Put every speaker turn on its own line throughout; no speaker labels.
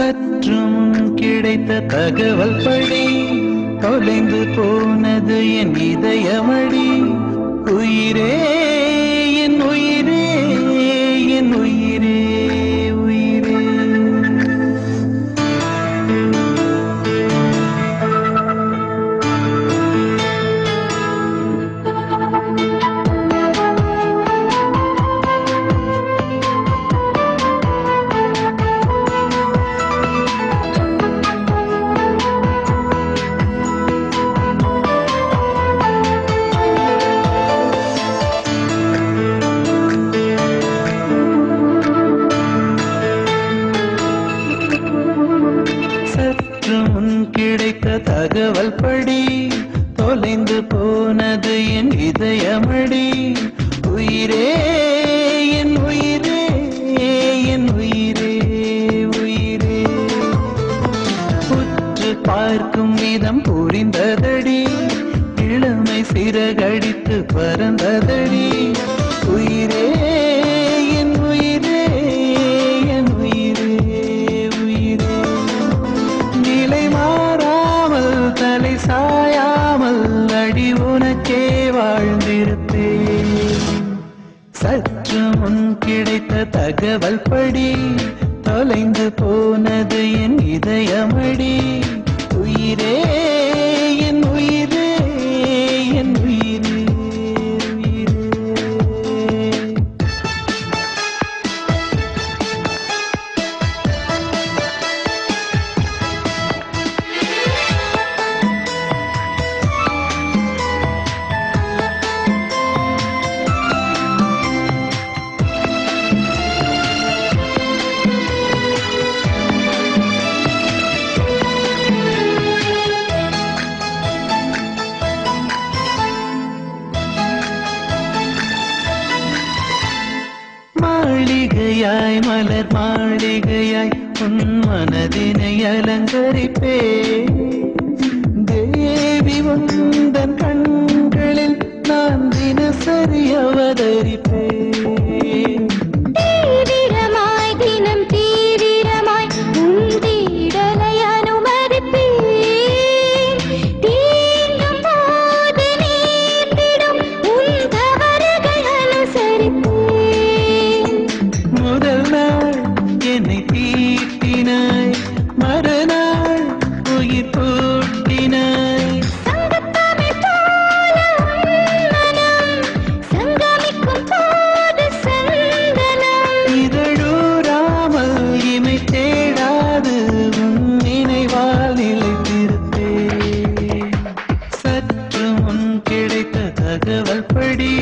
சற்றும் கிடைத்த தகவல் படி தொலைந்து போனது என் இதயமடி. உயிரே என் உயிரே என் உயிரே உயிரே. கிடைத்த தகவல் படி தொலைந்து போனது என் இதயமடி. உயிரே என் உயிரே என் உயிரே உயிரே. உற்று பார்க்கும் விதம் புரிந்ததடி, இளமை சிறகடித்து பறந்ததடி. உயிரே என் உயிரே என் உயிரே உயிரே. நிலை மாறாமல் தலை சாயாமல் அடி உனக்கே வாழ்ந்திருப்பேன். சற்று முன் கிடைத்த தகவல் படி தொலைந்து போனது என் இதயமடி. உயிரே என் உயிரே என் உயிரே உயிரே. மாளிகையாய் மலர் மாளிகையாய் உன் மனதினை அலங்கரிப்பே. தேவி உந்தன் கண்களில் நான் தினசரி அவதரிப்பேன்.
தீவிரமாய் தினம் தீவிரமாய் உன் தீடலை அனுமதிப்பேன். தீண்டும் போது நீட்டிடும் உன் தவறுகள் அனுசரிப்பேன்.
முதல் நாள் என்னை தீட்டினாய், மறுநாள் உயிர் பூட்டினாய்.
சங்கத்தமிழ் போல உன் மனம் சங்கமிக்கும் போது சந்தனம்.
இதழூராமல் இமை தேடாது உன் நினைவால் நிலைத்திருப்பேன். சற்று முன் கிடைத்த தகவல் படி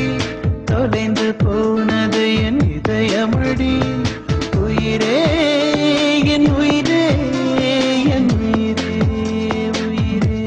தொலைந்து போனது என் இதயமடி. உயிரே என் உயிரே என் உயிரே உயிரே.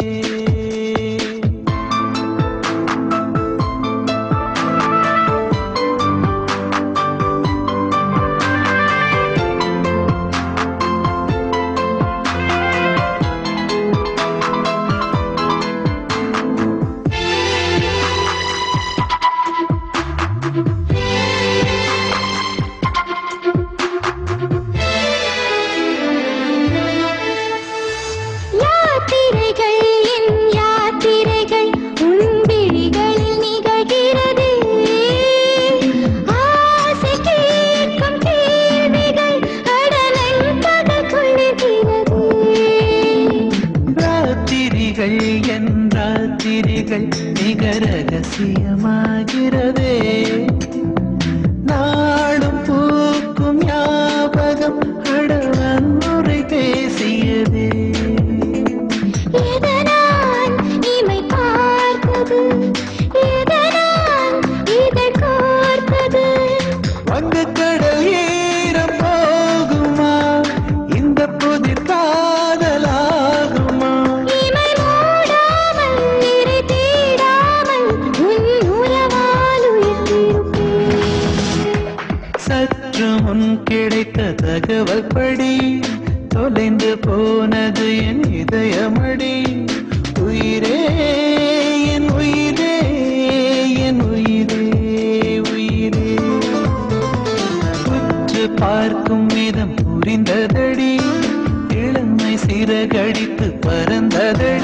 யாத்திரைகள் என் யாத்திரைகள் உன் விழிகளில் நிகழ்கிறதே. ஆசை கேட்கும் கேள்விகள் அடலன் பகல் கொள்ளுகிறதே.
ராத்திரிகள் என் ராத்திரிகள் மிக ரகசியமாகிறதே. நாளும் பூக்கும் ஞாபகம் அடவன் முறை பேசியதே.
எதனால் இமை பார்த்தது, எதனால் இதழ் கோர்த்தது.
வங்கக்கடல் ஈரம் போகுமா, இந்த புதிர் காதலாகுமா.
இமை மூடாமல் இறை தேடாமல் உன் உறவால்
சிறகடித்து பறந்ததடி